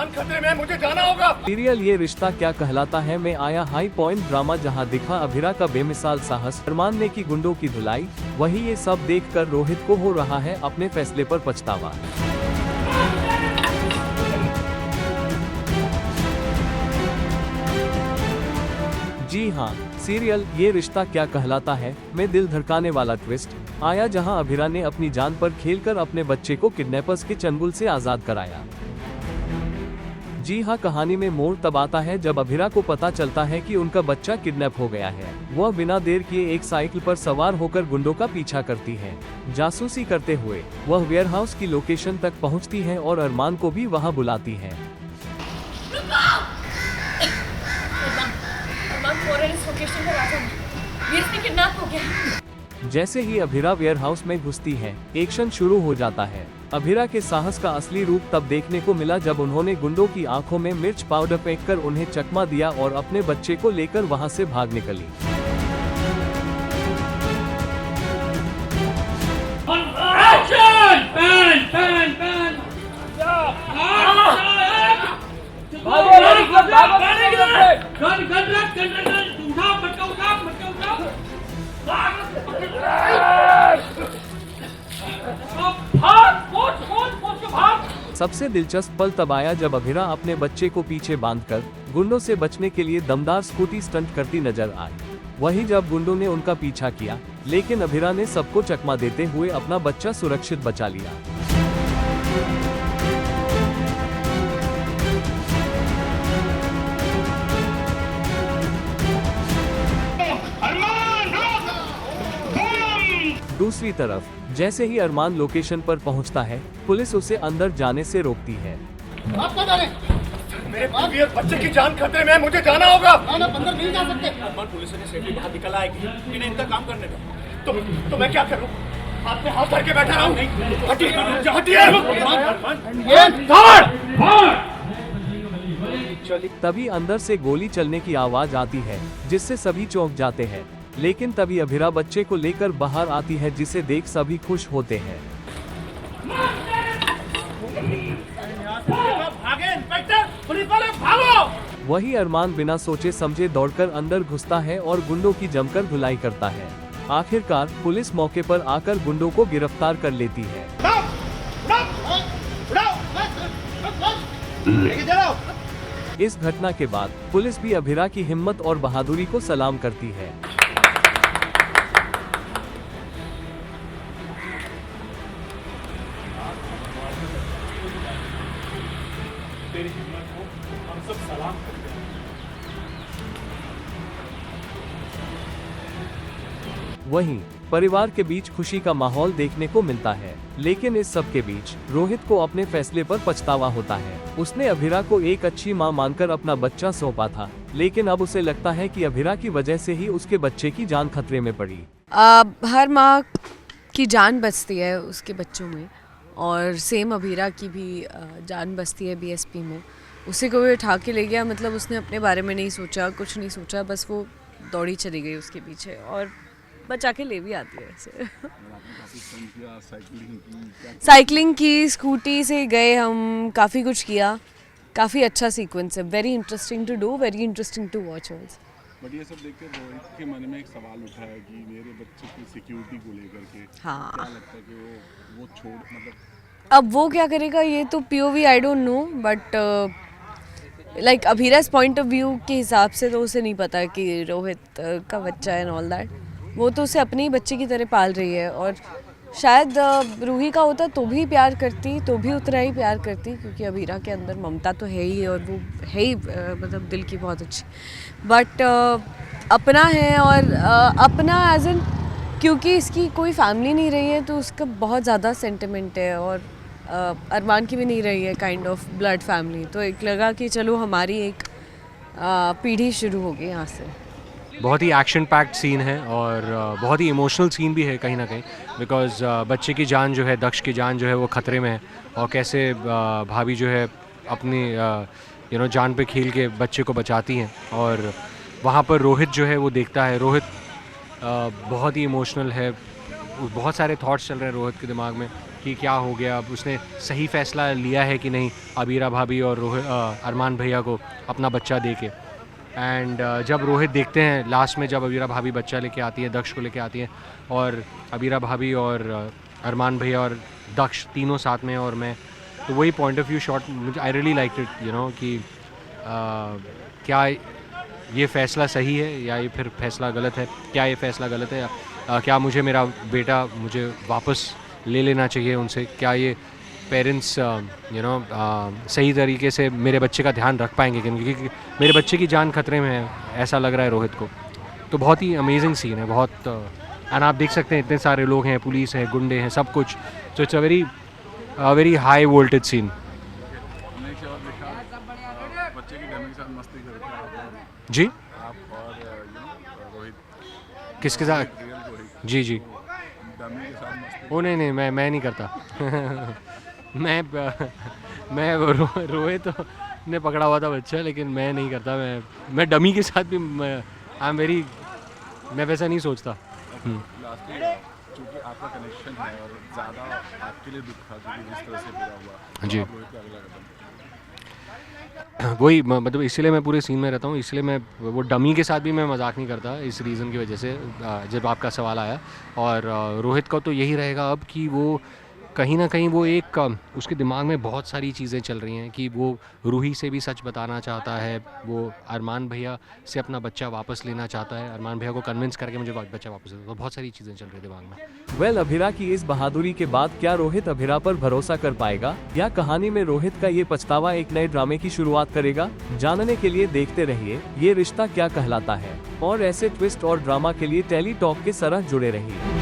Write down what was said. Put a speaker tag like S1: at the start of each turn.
S1: जान खतरे में है, मुझे जाना होगा।
S2: सीरियल ये रिश्ता क्या कहलाता है में आया हाई पॉइंट ड्रामा, जहां दिखा अभिरा का बेमिसाल साहस, अरमान ने की गुंडों की धुलाई। वही ये सब देखकर रोहित को हो रहा है अपने फैसले पर पछतावा। जी हाँ, सीरियल ये रिश्ता क्या कहलाता है में दिल धड़काने वाला ट्विस्ट आया, जहां अभिरा ने अपनी जान पर खेलकर अपने बच्चे को किडनैपर्स के चंगुल से आजाद कराया। जी हाँ, कहानी में मोड़ तब आता है जब अभिरा को पता चलता है कि उनका बच्चा किडनैप हो गया है। वह बिना देर किए एक साइकिल पर सवार होकर गुंडों का पीछा करती है। जासूसी करते हुए वह वेयरहाउस की लोकेशन तक पहुंचती है और अरमान को भी वहां बुलाती है। जैसे ही अभिरा वेयरहाउस में घुसती है, एक्शन शुरू हो जाता है। अभिरा के साहस का असली रूप तब देखने को मिला जब उन्होंने गुंडों की आंखों में मिर्च पाउडर फेंककर उन्हें चकमा दिया और अपने बच्चे को लेकर वहां से भाग निकली। सबसे दिलचस्प पल तब आया जब अभिरा अपने बच्चे को पीछे बांधकर गुंडों से बचने के लिए दमदार स्कूटी स्टंट करती नजर आई। वहीं जब गुंडों ने उनका पीछा किया, लेकिन अभिरा ने सबको चकमा देते हुए अपना बच्चा सुरक्षित बचा लिया। दूसरी तरफ जैसे ही अरमान लोकेशन पर पहुंचता है, पुलिस उसे अंदर जाने से रोकती है।
S1: मेरे बीवी और बच्चे की जान खतरे में है, मुझे जाना होगा। अंदर नहीं जा सकते। अरमान पुलिस ने सेफ्टी बाहर निकल आएगी, इन्हें इनका काम करने दो। तो मैं क्या करूं? आपने हाथ धर के बैठा रहूं? हटिए।
S2: तभी अंदर से गोली चलने की आवाज आती है, जिससे सभी चौंक जाते हैं। लेकिन तभी अभिरा बच्चे को लेकर बाहर आती है, जिसे देख सभी खुश होते हैं।
S1: भागे इंस्पेक्टर, पुलिस वाले भागो!
S2: वही अरमान बिना सोचे समझे दौड़कर अंदर घुसता है और गुंडों की जमकर धुलाई करता है। आखिरकार पुलिस मौके पर आकर गुंडों को गिरफ्तार कर लेती है। इस घटना के बाद पुलिस भी अभिरा की हिम्मत और बहादुरी को सलाम करती है।
S1: तेरी हिम्मत को हम सब सलाम करते हैं।
S2: वहीं परिवार के बीच खुशी का माहौल देखने को मिलता है, लेकिन इस सब के बीच रोहित को अपने फैसले पर पछतावा होता है। उसने अभिरा को एक अच्छी मां मानकर अपना बच्चा सौंपा था, लेकिन अब उसे लगता है कि अभिरा की वजह से ही उसके बच्चे की जान खतरे में पड़ी।
S3: हर माँ की जान बचती है उसके बच्चों में, और सेम अभिरा की भी जान बचती है बीएसपी में। उसे कोई उठा के ले गया, मतलब उसने अपने बारे में नहीं सोचा, कुछ नहीं सोचा, बस वो दौड़ी चली गई उसके पीछे और बचा के ले भी आती है ऐसे। साइकिलिंग की, स्कूटी से गए हम, काफ़ी कुछ किया, काफ़ी अच्छा सीक्वेंस है। Very interesting to do, very interesting to watch also.
S4: But ये सब देखकर रोहित के मन में एक सवाल उठा है कि मेरे बच्चे की सिक्योरिटी को लेकर के
S3: हाँ,
S4: क्या लगता है कि वो छोड़, मतलब
S3: अब वो क्या करेगा ये तो POV I don't know, but like Abhiraj point of view के हिसाब से तो उसे नहीं पता कि रोहित का बच्चा है एंड ऑल दैट। वो तो उसे अपने ही बच्चे की तरह पाल रही है, और शायद रूही का होता तो भी प्यार करती, तो भी उतना ही प्यार करती, क्योंकि अभिरा के अंदर ममता तो है ही, और वो है ही मतलब दिल की बहुत अच्छी। बट अपना है, और अपना एज इन, क्योंकि इसकी कोई फैमिली नहीं रही है तो उसका बहुत ज़्यादा सेंटिमेंट है, और अरमान की भी नहीं रही है काइंड ऑफ ब्लड फैमिली। तो एक लगा कि चलो हमारी एक पीढ़ी शुरू होगी यहाँ से।
S5: बहुत ही एक्शन पैक्ड सीन है और बहुत ही इमोशनल सीन भी है कहीं ना कहीं, बिकॉज बच्चे की जान जो है, दक्ष की जान जो है वो ख़तरे में है, और कैसे भाभी जो है अपनी जान पे खेल के बच्चे को बचाती हैं। और वहाँ पर रोहित जो है वो देखता है, रोहित बहुत ही इमोशनल है, बहुत सारे थॉट्स चल रहे हैं रोहित के दिमाग में कि क्या हो गया, अब उसने सही फैसला लिया है कि नहीं अबीरा भाभी और अरमान भैया को अपना बच्चा दे के। एंड जब रोहित देखते हैं लास्ट में, जब अबीरा भाभी बच्चा लेके आती है, दक्ष को लेके आती है, और अबीरा भाभी और अरमान भैया और दक्ष तीनों साथ में और मैं, तो वही पॉइंट ऑफ व्यू शॉट मुझे I really like it, you know, कि क्या ये फ़ैसला सही है या ये फिर फैसला गलत है, क्या ये फ़ैसला गलत है या क्या मुझे मेरा बेटा मुझे वापस ले लेना चाहिए उनसे, क्या ये पेरेंट्स यू नो सही तरीके से मेरे बच्चे का ध्यान रख पाएंगे, क्योंकि मेरे बच्चे की जान खतरे में है, ऐसा लग रहा है रोहित को। तो बहुत ही अमेजिंग सीन है, बहुत एंड आप देख सकते हैं इतने सारे लोग हैं, पुलिस है, गुंडे हैं, सब कुछ। तो it's a very high voltage scene.
S4: Next और लिखा बच्चे की डमी के साथ मस्ती करते हैं आप
S5: जी,
S4: आप और रोहित
S5: किसके साथ?
S4: रियल रोहित
S5: जी जी,
S4: डमी के साथ मस्ती।
S5: ओ नहीं, मैं नहीं करता। मैं रोहित ने पकड़ा हुआ था बच्चा, लेकिन मैं नहीं करता। मैं डमी के साथ भी मैं वैसा नहीं सोचता।
S4: लास्टली चूँकि आपका कनेक्शन है और ज़्यादा आपके लिए दुख था क्योंकि जिस तरह से पूरा हुआ,
S5: जी।
S4: आप रोहित का अगला कदम
S5: वही मतलब इसलिए मैं पूरे सीन में रहता हूँ, इसलिए मैं वो डमी के साथ भी मैं मजाक नहीं करता, इस रीज़न की वजह से जब आपका सवाल आया। और रोहित का तो यही रहेगा अब कि वो कहीं ना कहीं वो एक उसके दिमाग में बहुत सारी चीज़ें चल रही हैं कि वो रूही से भी सच बताना चाहता है, वो अरमान भैया से अपना बच्चा वापस लेना चाहता है, अरमान भैया को कन्विंस करके मुझे बच्चा वापस देता, तो बहुत सारी चीज़ें चल रही दिमाग में।
S2: वेल, अभिरा की इस बहादुरी के बाद क्या रोहित अभिरा पर भरोसा कर पाएगा या कहानी में रोहित का ये पछतावा एक नए ड्रामे की शुरुआत करेगा? जानने के लिए देखते रहिए ये रिश्ता क्या कहलाता है, और ऐसे ट्विस्ट और ड्रामा के लिए टेली टॉक के साथ जुड़े रहिए।